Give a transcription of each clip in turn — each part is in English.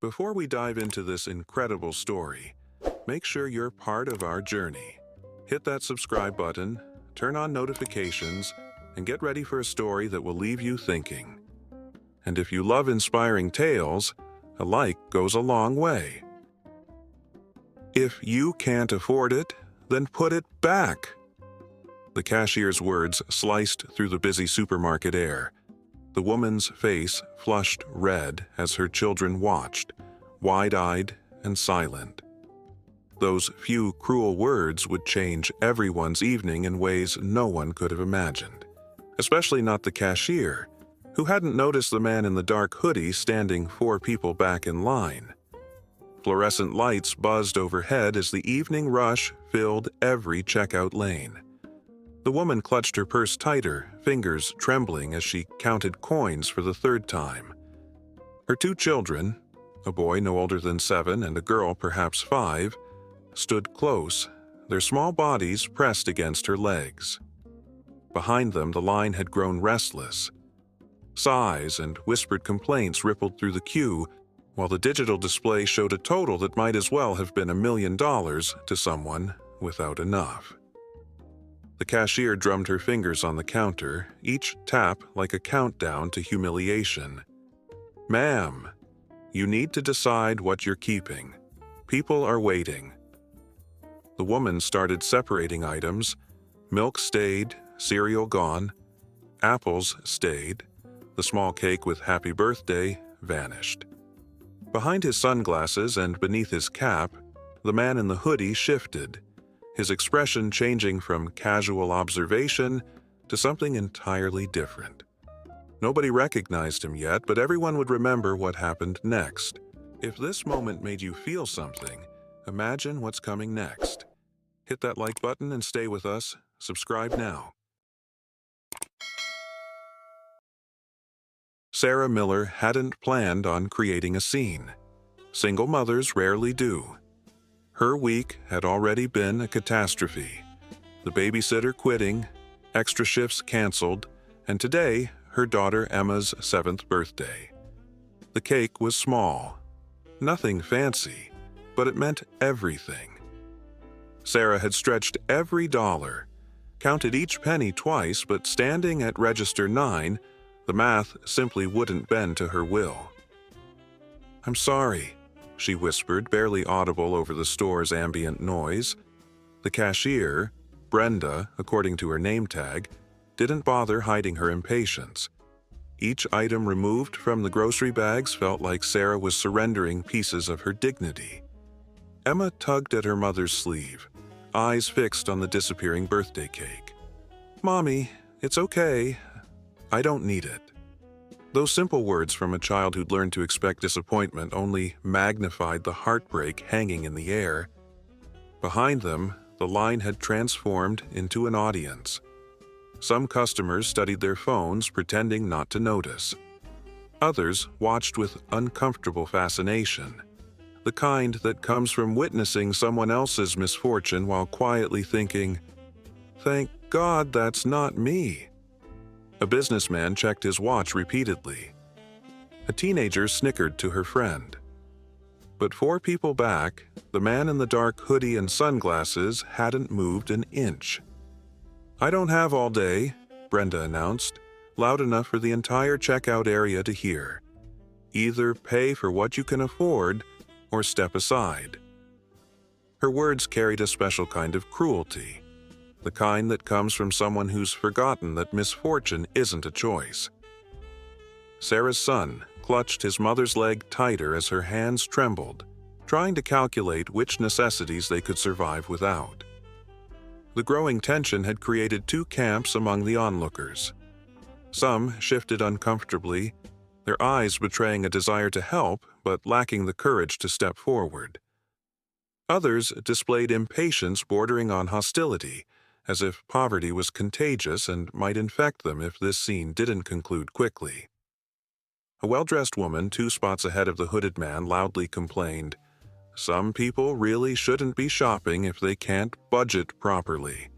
Before we dive into this incredible story, make sure you're part of our journey. Hit that subscribe button, turn on notifications, and get ready for a story that will leave you thinking. And if you love inspiring tales, a like goes a long way. If you can't afford it, then put it back. The cashier's words sliced through the busy supermarket air. The woman's face flushed red as her children watched, wide-eyed and silent. Those few cruel words would change everyone's evening in ways no one could have imagined, especially not the cashier, who hadn't noticed the man in the dark hoodie standing 4 people back in line. Fluorescent lights buzzed overhead as the evening rush filled every checkout lane. The woman clutched her purse tighter, fingers trembling as she counted coins for the 3rd time. Her 2 children, a boy no older than 7 and a girl perhaps 5, stood close, their small bodies pressed against her legs. Behind them, the line had grown restless. Sighs and whispered complaints rippled through the queue, while the digital display showed a total that might as well have been $1 million to someone without enough. The cashier drummed her fingers on the counter, each tap like a countdown to humiliation. "Ma'am, you need to decide what you're keeping. People are waiting." The woman started separating items. Milk stayed, cereal gone. Apples stayed. The small cake with "Happy Birthday" vanished. Behind his sunglasses and beneath his cap, the man in the hoodie shifted, his expression changing from casual observation to something entirely different. Nobody recognized him yet, but everyone would remember what happened next. If this moment made you feel something, imagine what's coming next. Hit that like button and stay with us. Subscribe now. Sarah Miller hadn't planned on creating a scene. Single mothers rarely do. Her week had already been a catastrophe. The babysitter quitting, extra shifts canceled, and today, her daughter Emma's 7th birthday. The cake was small. Nothing fancy, but it meant everything. Sarah had stretched every dollar, counted each penny twice, but standing at register 9, the math simply wouldn't bend to her will. "I'm sorry," she whispered, barely audible over the store's ambient noise. The cashier, Brenda, according to her name tag, didn't bother hiding her impatience. Each item removed from the grocery bags felt like Sarah was surrendering pieces of her dignity. Emma tugged at her mother's sleeve, eyes fixed on the disappearing birthday cake. "Mommy, it's okay. I don't need it." Those simple words from a child who'd learned to expect disappointment only magnified the heartbreak hanging in the air. Behind them, the line had transformed into an audience. Some customers studied their phones, pretending not to notice. Others watched with uncomfortable fascination, the kind that comes from witnessing someone else's misfortune while quietly thinking, "Thank God that's not me." A businessman checked his watch repeatedly. A teenager snickered to her friend. But 4 people back, the man in the dark hoodie and sunglasses hadn't moved an inch. "I don't have all day," Brenda announced, loud enough for the entire checkout area to hear. "Either pay for what you can afford or step aside." Her words carried a special kind of cruelty, the kind that comes from someone who's forgotten that misfortune isn't a choice. Sarah's son clutched his mother's leg tighter as her hands trembled, trying to calculate which necessities they could survive without. The growing tension had created 2 camps among the onlookers. Some shifted uncomfortably, their eyes betraying a desire to help but lacking the courage to step forward. Others displayed impatience bordering on hostility, as if poverty was contagious and might infect them if this scene didn't conclude quickly. A well-dressed woman 2 spots ahead of the hooded man loudly complained, "Some people really shouldn't be shopping if they can't budget properly."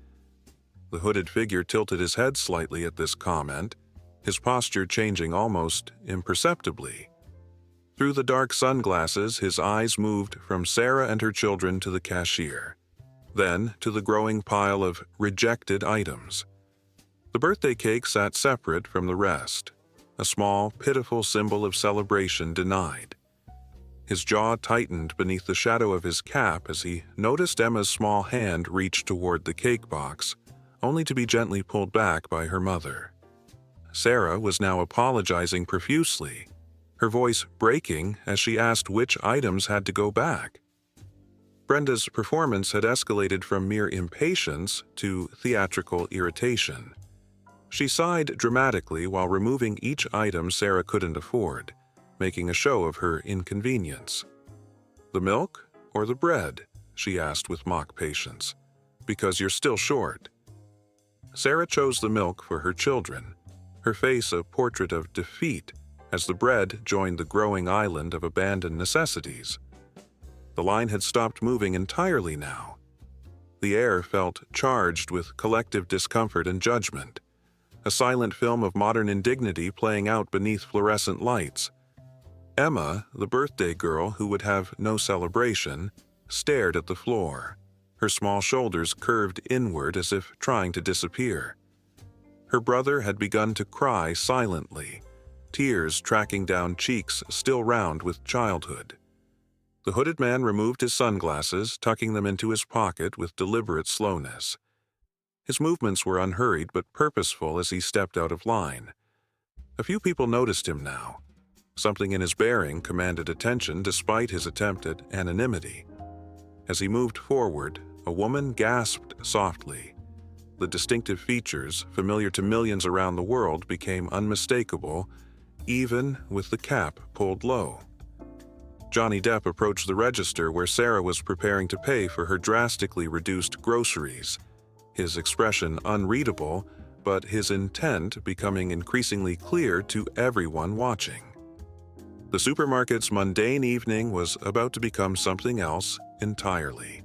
The hooded figure tilted his head slightly at this comment, his posture changing almost imperceptibly. Through the dark sunglasses, his eyes moved from Sarah and her children to the cashier, then to the growing pile of rejected items. The birthday cake sat separate from the rest, a small, pitiful symbol of celebration denied. His jaw tightened beneath the shadow of his cap as he noticed Emma's small hand reach toward the cake box, only to be gently pulled back by her mother. Sarah was now apologizing profusely, her voice breaking as she asked which items had to go back. Brenda's performance had escalated from mere impatience to theatrical irritation. She sighed dramatically while removing each item Sarah couldn't afford, making a show of her inconvenience. "The milk or the bread?" she asked with mock patience. "Because you're still short." Sarah chose the milk for her children, her face a portrait of defeat as the bread joined the growing island of abandoned necessities. The line had stopped moving entirely now. The air felt charged with collective discomfort and judgment, a silent film of modern indignity playing out beneath fluorescent lights. Emma, the birthday girl who would have no celebration, stared at the floor, her small shoulders curved inward as if trying to disappear. Her brother had begun to cry silently, tears tracking down cheeks still round with childhood. The hooded man removed his sunglasses, tucking them into his pocket with deliberate slowness. His movements were unhurried but purposeful as he stepped out of line. A few people noticed him now. Something in his bearing commanded attention despite his attempt at anonymity. As he moved forward, a woman gasped softly. The distinctive features, familiar to millions around the world, became unmistakable, even with the cap pulled low. Johnny Depp approached the register where Sarah was preparing to pay for her drastically reduced groceries, his expression unreadable, but his intent becoming increasingly clear to everyone watching. The supermarket's mundane evening was about to become something else entirely.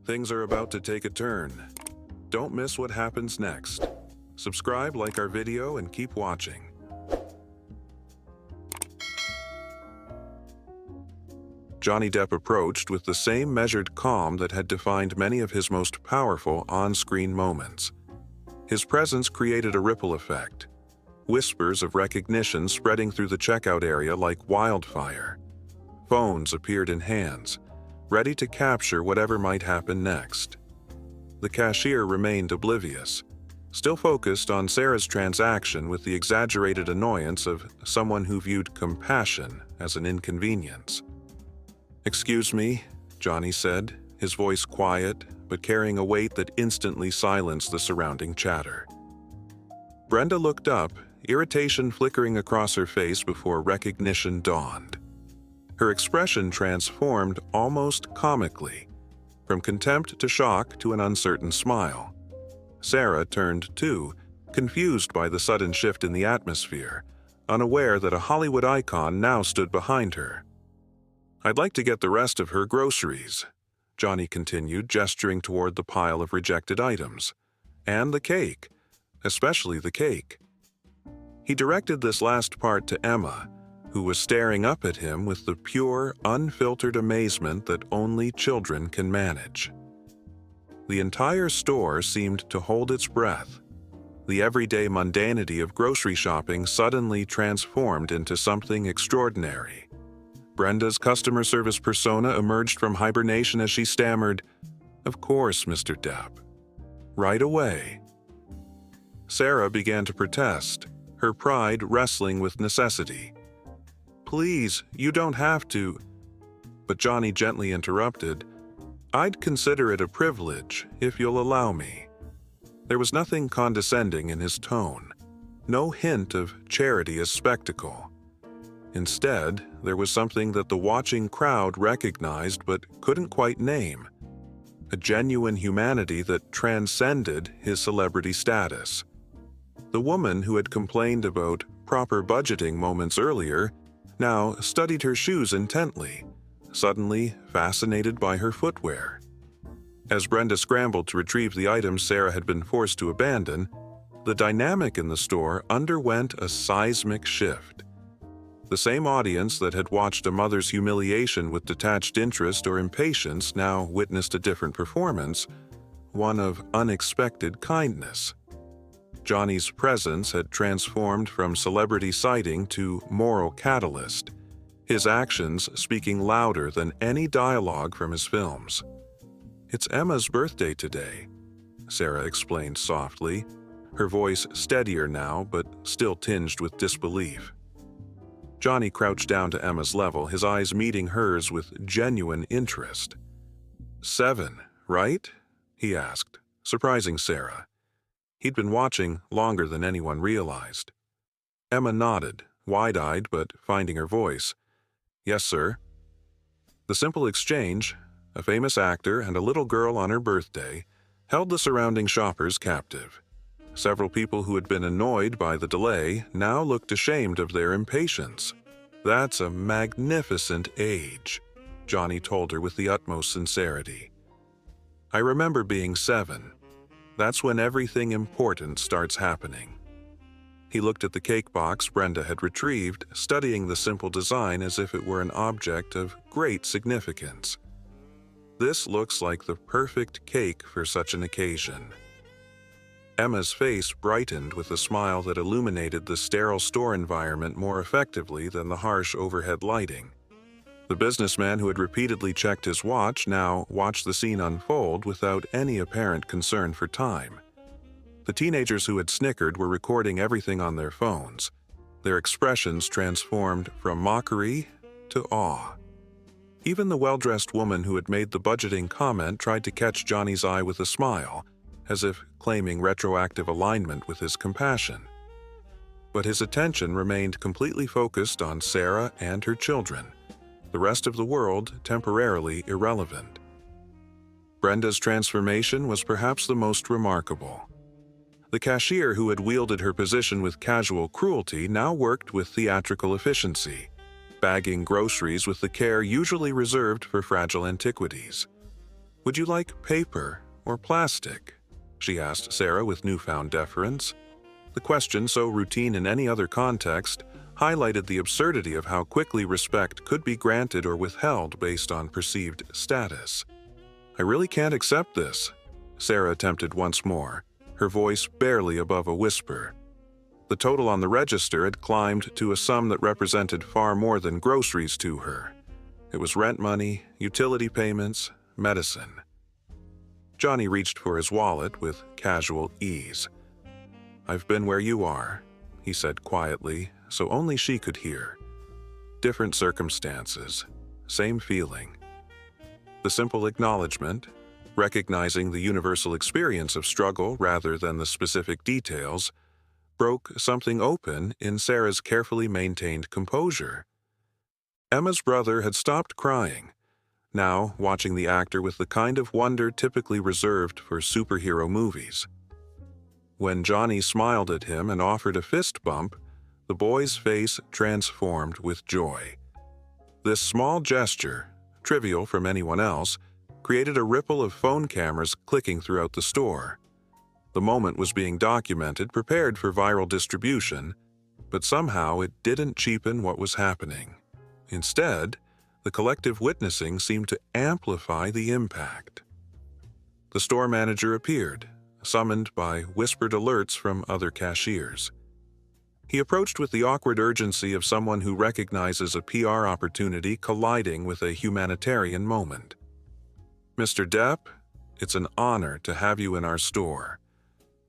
Things are about to take a turn. Don't miss what happens next. Subscribe, like our video, and keep watching. Johnny Depp approached with the same measured calm that had defined many of his most powerful on-screen moments. His presence created a ripple effect, whispers of recognition spreading through the checkout area like wildfire. Phones appeared in hands, ready to capture whatever might happen next. The cashier remained oblivious, still focused on Sarah's transaction with the exaggerated annoyance of someone who viewed compassion as an inconvenience. "Excuse me," Johnny said, his voice quiet but carrying a weight that instantly silenced the surrounding chatter. Brenda looked up, irritation flickering across her face before recognition dawned. Her expression transformed almost comically, from contempt to shock to an uncertain smile. Sarah turned too, confused by the sudden shift in the atmosphere, unaware that a Hollywood icon now stood behind her. "I'd like to get the rest of her groceries," Johnny continued, gesturing toward the pile of rejected items. "And the cake, especially the cake." He directed this last part to Emma, who was staring up at him with the pure, unfiltered amazement that only children can manage. The entire store seemed to hold its breath. The everyday mundanity of grocery shopping suddenly transformed into something extraordinary. Brenda's customer service persona emerged from hibernation as she stammered, "Of course, Mr. Depp. Right away." Sarah began to protest, her pride wrestling with necessity. "Please, you don't have to." But Johnny gently interrupted, "I'd consider it a privilege if you'll allow me." There was nothing condescending in his tone, no hint of charity as spectacle. Instead, there was something that the watching crowd recognized but couldn't quite name, a genuine humanity that transcended his celebrity status. The woman who had complained about proper budgeting moments earlier now studied her shoes intently, suddenly fascinated by her footwear. As Brenda scrambled to retrieve the items Sarah had been forced to abandon, the dynamic in the store underwent a seismic shift. The same audience that had watched a mother's humiliation with detached interest or impatience now witnessed a different performance, one of unexpected kindness. Johnny's presence had transformed from celebrity sighting to moral catalyst, his actions speaking louder than any dialogue from his films. "It's Emma's birthday today," Sarah explained softly, her voice steadier now but still tinged with disbelief. Johnny crouched down to Emma's level, his eyes meeting hers with genuine interest. "7, right?" he asked, surprising Sarah. He'd been watching longer than anyone realized. Emma nodded, wide-eyed but finding her voice. "Yes, sir." The simple exchange, a famous actor and a little girl on her birthday, held the surrounding shoppers captive. Several people who had been annoyed by the delay now looked ashamed of their impatience. "That's a magnificent age," Johnny told her with the utmost sincerity. "I remember being 7. That's when everything important starts happening." He looked at the cake box Brenda had retrieved, studying the simple design as if it were an object of great significance. "This looks like the perfect cake for such an occasion." Emma's face brightened with a smile that illuminated the sterile store environment more effectively than the harsh overhead lighting. The businessman who had repeatedly checked his watch now watched the scene unfold without any apparent concern for time. The teenagers who had snickered were recording everything on their phones, their expressions transformed from mockery to awe. Even the well-dressed woman who had made the budgeting comment tried to catch Johnny's eye with a smile, as if claiming retroactive alignment with his compassion. But his attention remained completely focused on Sarah and her children, the rest of the world temporarily irrelevant. Brenda's transformation was perhaps the most remarkable. The cashier who had wielded her position with casual cruelty now worked with theatrical efficiency, bagging groceries with the care usually reserved for fragile antiquities. "Would you like paper or plastic?" she asked Sarah with newfound deference. The question, so routine in any other context, highlighted the absurdity of how quickly respect could be granted or withheld based on perceived status. "I really can't accept this," Sarah attempted once more, her voice barely above a whisper. The total on the register had climbed to a sum that represented far more than groceries to her. It was rent money, utility payments, medicine. Johnny reached for his wallet with casual ease. "I've been where you are," he said quietly, so only she could hear. Different circumstances, same feeling. The simple acknowledgement, recognizing the universal experience of struggle rather than the specific details, broke something open in Sarah's carefully maintained composure. Emma's brother had stopped crying, now watching the actor with the kind of wonder typically reserved for superhero movies. When Johnny smiled at him and offered a fist bump, the boy's face transformed with joy. This small gesture, trivial from anyone else, created a ripple of phone cameras clicking throughout the store. The moment was being documented, prepared for viral distribution, but somehow it didn't cheapen what was happening. Instead, the collective witnessing seemed to amplify the impact. The store manager appeared, summoned by whispered alerts from other cashiers. He approached with the awkward urgency of someone who recognizes a PR opportunity colliding with a humanitarian moment. "Mr. Depp, it's an honor to have you in our store.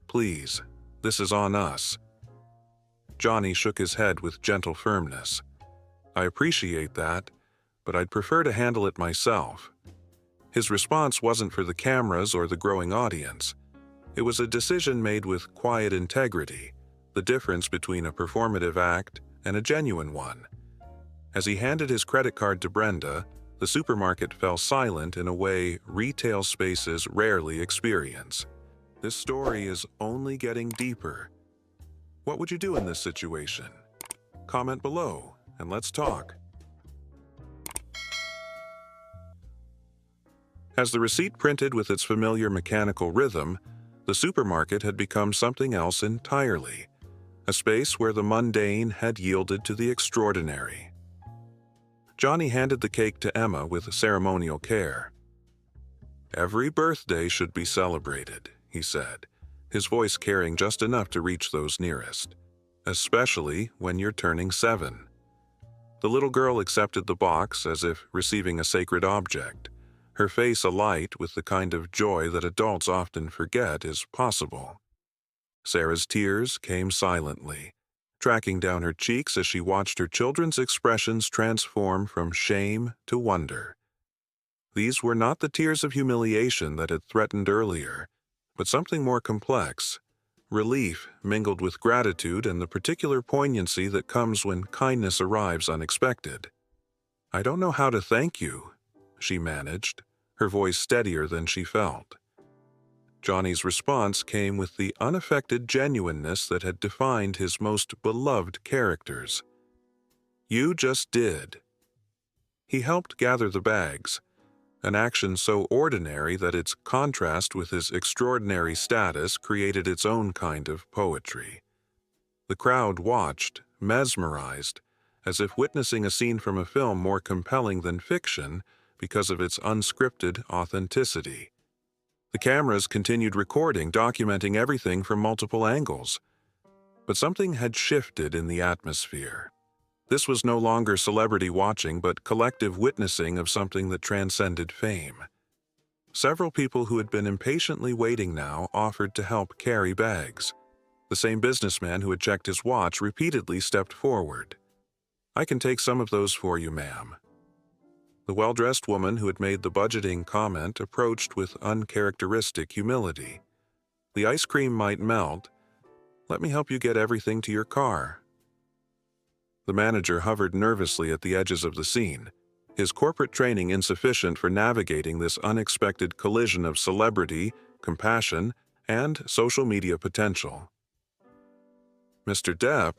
Please, this is on us." Johnny shook his head with gentle firmness. "I appreciate that, but I'd prefer to handle it myself." His response wasn't for the cameras or the growing audience. It was a decision made with quiet integrity, the difference between a performative act and a genuine one. As he handed his credit card to Brenda, the supermarket fell silent in a way retail spaces rarely experience. This story is only getting deeper. What would you do in this situation? Comment below and let's talk. As the receipt printed with its familiar mechanical rhythm, the supermarket had become something else entirely. a space where the mundane had yielded to the extraordinary. Johnny handed the cake to Emma with ceremonial care. "Every birthday should be celebrated," he said, his voice carrying just enough to reach those nearest, "especially when you're turning 7. The little girl accepted the box as if receiving a sacred object, her face alight with the kind of joy that adults often forget is possible. Sarah's tears came silently, tracking down her cheeks as she watched her children's expressions transform from shame to wonder. These were not the tears of humiliation that had threatened earlier, but something more complex, relief mingled with gratitude and the particular poignancy that comes when kindness arrives unexpected. "I don't know how to thank you," she managed, her voice steadier than she felt. Johnny's response came with the unaffected genuineness that had defined his most beloved characters. "You just did." He helped gather the bags, an action so ordinary that its contrast with his extraordinary status created its own kind of poetry. The crowd watched, mesmerized, as if witnessing a scene from a film more compelling than fiction because of its unscripted authenticity. The cameras continued recording, documenting everything from multiple angles. But something had shifted in the atmosphere. This was no longer celebrity watching, but collective witnessing of something that transcended fame. Several people who had been impatiently waiting now offered to help carry bags. The same businessman who had checked his watch repeatedly stepped forward. "I can take some of those for you, ma'am." The well-dressed woman who had made the budgeting comment approached with uncharacteristic humility. "The ice cream might melt. Let me help you get everything to your car." The manager hovered nervously at the edges of the scene, his corporate training insufficient for navigating this unexpected collision of celebrity, compassion, and social media potential. "Mr. Depp,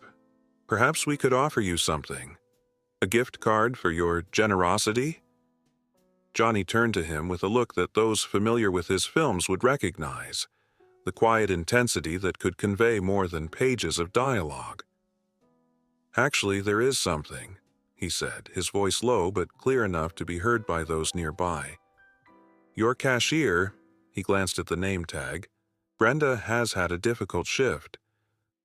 perhaps we could offer you something. A gift card for your generosity?" Johnny turned to him with a look that those familiar with his films would recognize, the quiet intensity that could convey more than pages of dialogue. "Actually, there is something," he said, his voice low but clear enough to be heard by those nearby. "Your cashier," he glanced at the name tag, "Brenda has had a difficult shift.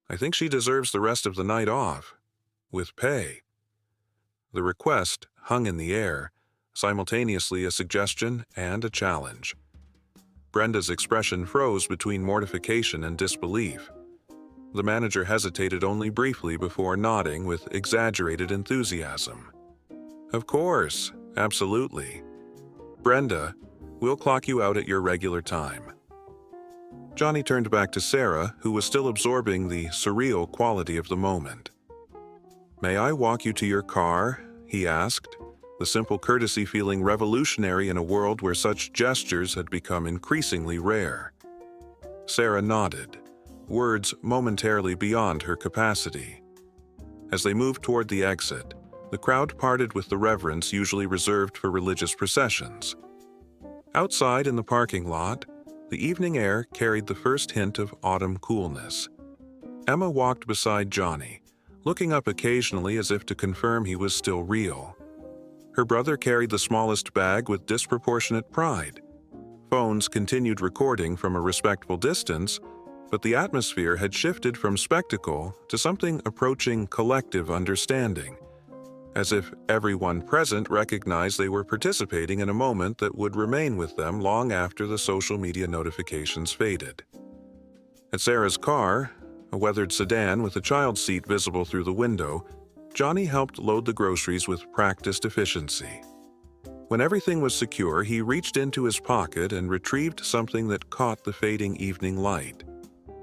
I think she deserves the rest of the night off, with pay." The request hung in the air, simultaneously a suggestion and a challenge. Brenda's expression froze between mortification and disbelief. The manager hesitated only briefly before nodding with exaggerated enthusiasm. "Of course, absolutely. Brenda, we'll clock you out at your regular time." Johnny turned back to Sarah, who was still absorbing the surreal quality of the moment. "May I walk you to your car?" he asked, the simple courtesy feeling revolutionary in a world where such gestures had become increasingly rare. Sarah nodded, words momentarily beyond her capacity. As they moved toward the exit, the crowd parted with the reverence usually reserved for religious processions. Outside in the parking lot, the evening air carried the first hint of autumn coolness. Emma walked beside Johnny, looking up occasionally as if to confirm he was still real. Her brother carried the smallest bag with disproportionate pride. Phones continued recording from a respectful distance, but the atmosphere had shifted from spectacle to something approaching collective understanding, as if everyone present recognized they were participating in a moment that would remain with them long after the social media notifications faded. At Sarah's car, a weathered sedan with a child's seat visible through the window, Johnny helped load the groceries with practiced efficiency. When everything was secure, he reached into his pocket and retrieved something that caught the fading evening light.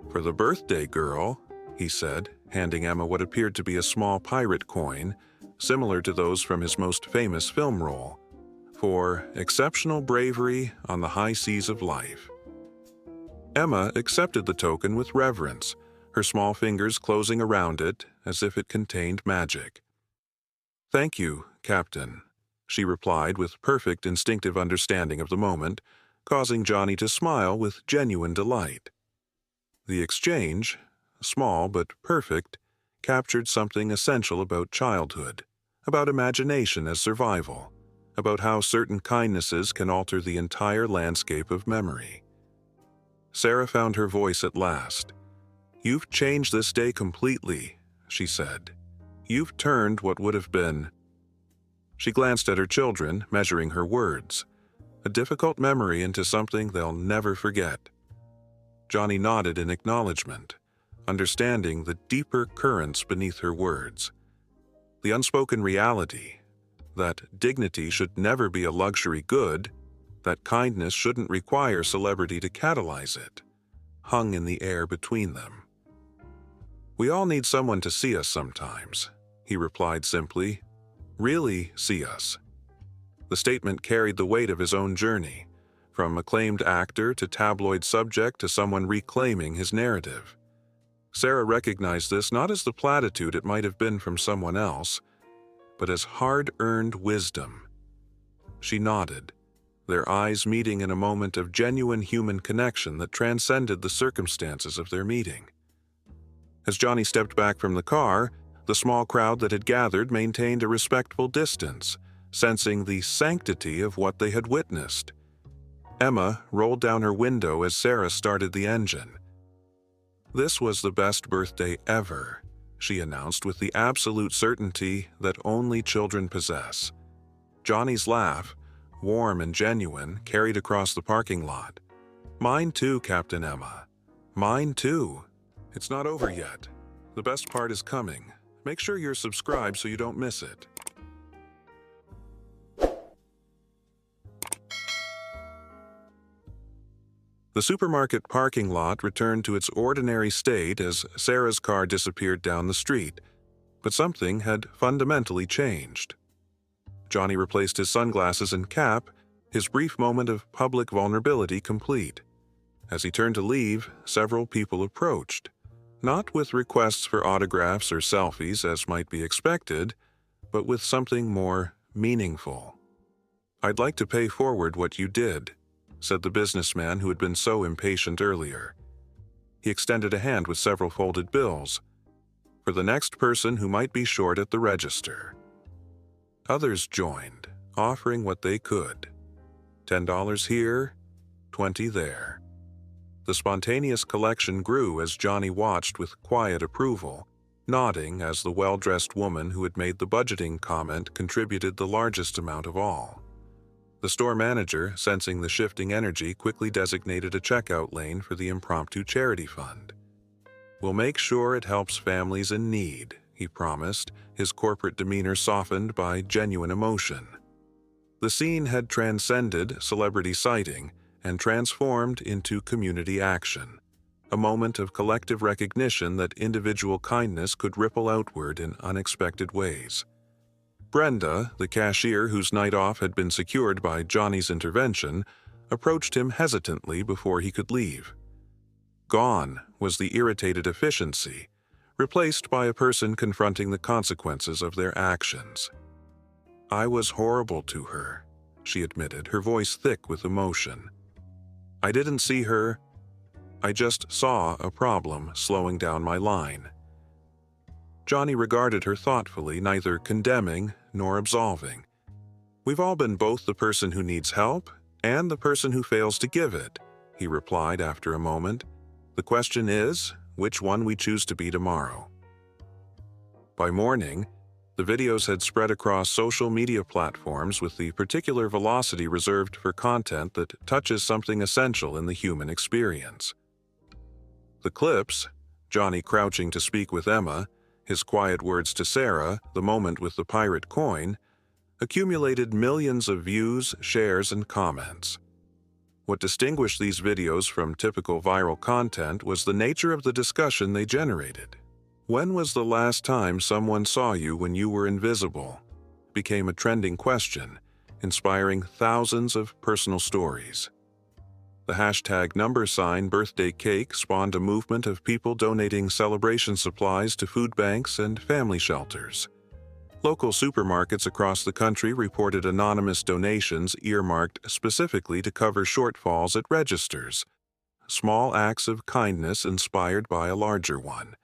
"For the birthday girl," he said, handing Emma what appeared to be a small pirate coin, similar to those from his most famous film role, "for exceptional bravery on the high seas of life." Emma accepted the token with reverence, her small fingers closing around it as if it contained magic. "Thank you, Captain," she replied with perfect instinctive understanding of the moment, causing Johnny to smile with genuine delight. The exchange, small but perfect, captured something essential about childhood, about imagination as survival, about how certain kindnesses can alter the entire landscape of memory. Sarah found her voice at last. "You've changed this day completely," she said. "You've turned what would have been—" She glanced at her children, measuring her words. A difficult memory into something they'll never forget. Johnny nodded in acknowledgement, understanding the deeper currents beneath her words. The unspoken reality that dignity should never be a luxury good, that kindness shouldn't require celebrity to catalyze it, hung in the air between them. "We all need someone to see us sometimes," he replied simply. "Really see us." The statement carried the weight of his own journey, from acclaimed actor to tabloid subject to someone reclaiming his narrative. Sarah recognized this not as the platitude it might have been from someone else, but as hard-earned wisdom. She nodded, their eyes meeting in a moment of genuine human connection that transcended the circumstances of their meeting. As Johnny stepped back from the car, the small crowd that had gathered maintained a respectful distance, sensing the sanctity of what they had witnessed. Emma rolled down her window as Sarah started the engine. "This was the best birthday ever," she announced with the absolute certainty that only children possess. Johnny's laugh, warm and genuine, carried across the parking lot. "Mine too, Captain Emma. Mine too. It's not over yet. The best part is coming. Make sure you're subscribed so you don't miss it." The supermarket parking lot returned to its ordinary state as Sarah's car disappeared down the street, but something had fundamentally changed. Johnny replaced his sunglasses and cap, his brief moment of public vulnerability complete. As he turned to leave, several people approached, not with requests for autographs or selfies as might be expected, but with something more meaningful. "I'd like to pay forward what you did," said the businessman who had been so impatient earlier. He extended a hand with several folded bills, for the next person who might be short at the register. Others joined, offering what they could. $10 here, 20 there. The spontaneous collection grew as Johnny watched with quiet approval, nodding as the well-dressed woman who had made the budgeting comment contributed the largest amount of all. The store manager, sensing the shifting energy, quickly designated a checkout lane for the impromptu charity fund. "We'll make sure it helps families in need," he promised, his corporate demeanor softened by genuine emotion. The scene had transcended celebrity sighting and transformed into community action, a moment of collective recognition that individual kindness could ripple outward in unexpected ways. Brenda, the cashier whose night off had been secured by Johnny's intervention, approached him hesitantly before he could leave. Gone was the irritated efficiency, replaced by a person confronting the consequences of their actions. "I was horrible to her," she admitted, her voice thick with emotion. "I didn't see her. I just saw a problem slowing down my line." Johnny regarded her thoughtfully, neither condemning nor absolving. "We've all been both the person who needs help and the person who fails to give it," he replied after a moment. "The question is, which one we choose to be tomorrow." By morning, the videos had spread across social media platforms with the particular velocity reserved for content that touches something essential in the human experience. The clips, Johnny crouching to speak with Emma, his quiet words to Sarah, the moment with the pirate coin, accumulated millions of views, shares, and comments. What distinguished these videos from typical viral content was the nature of the discussion they generated. "When was the last time someone saw you when you were invisible?" became a trending question, inspiring thousands of personal stories. The hashtag #birthday cake spawned a movement of people donating celebration supplies to food banks and family shelters. Local supermarkets across the country reported anonymous donations earmarked specifically to cover shortfalls at registers, small acts of kindness inspired by a larger one.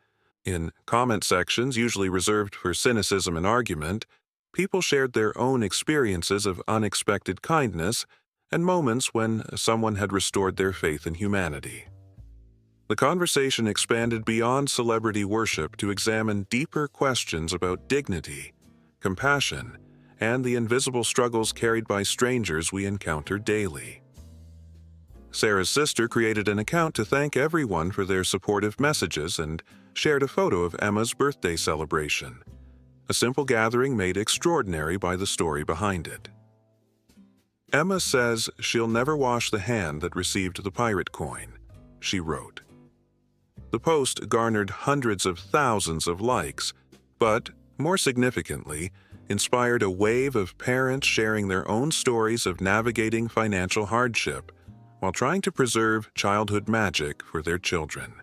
In comment sections, usually reserved for cynicism and argument, people shared their own experiences of unexpected kindness and moments when someone had restored their faith in humanity. The conversation expanded beyond celebrity worship to examine deeper questions about dignity, compassion, and the invisible struggles carried by strangers we encounter daily. Sarah's sister created an account to thank everyone for their supportive messages and shared a photo of Emma's birthday celebration, a simple gathering made extraordinary by the story behind it. Emma says she'll never wash the hand that received the pirate coin, she wrote. The post garnered hundreds of thousands of likes, but, more significantly, inspired a wave of parents sharing their own stories of navigating financial hardship while trying to preserve childhood magic for their children.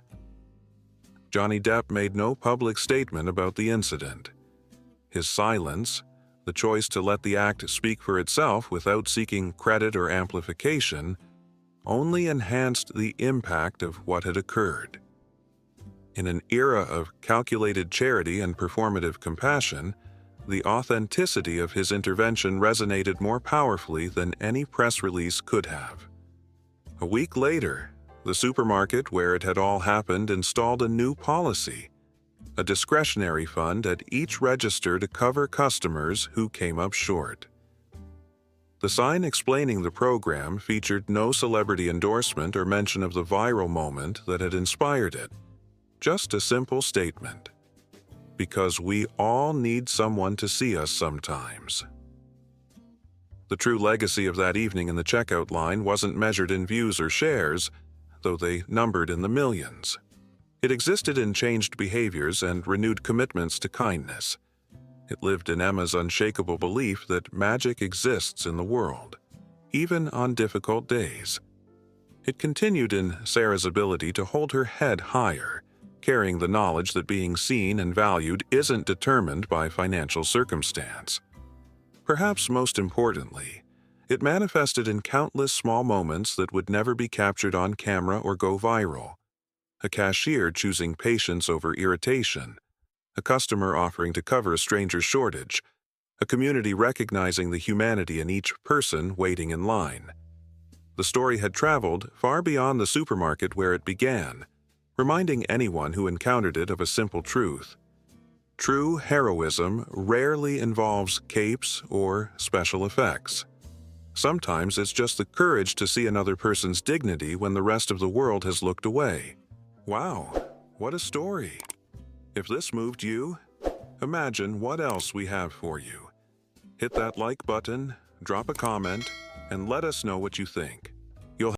Johnny Depp made no public statement about the incident. His silence, the choice to let the act speak for itself without seeking credit or amplification, only enhanced the impact of what had occurred. In an era of calculated charity and performative compassion, the authenticity of his intervention resonated more powerfully than any press release could have. A week later, the supermarket where it had all happened installed a new policy, a discretionary fund at each register to cover customers who came up short. The sign explaining the program featured no celebrity endorsement or mention of the viral moment that had inspired it, just a simple statement: because we all need someone to see us sometimes. The true legacy of that evening in the checkout line wasn't measured in views or shares, though they numbered in the millions. It existed in changed behaviors and renewed commitments to kindness. It lived in Emma's unshakable belief that magic exists in the world, even on difficult days. It continued in Sarah's ability to hold her head higher, carrying the knowledge that being seen and valued isn't determined by financial circumstance. Perhaps most importantly, it manifested in countless small moments that would never be captured on camera or go viral. A cashier choosing patience over irritation, a customer offering to cover a stranger's shortage, a community recognizing the humanity in each person waiting in line. The story had traveled far beyond the supermarket where it began, reminding anyone who encountered it of a simple truth. True heroism rarely involves capes or special effects. Sometimes it's just the courage to see another person's dignity when the rest of the world has looked away. Wow, what a story! If this moved you, imagine what else we have for you. Hit that like button, drop a comment, and let us know what you think.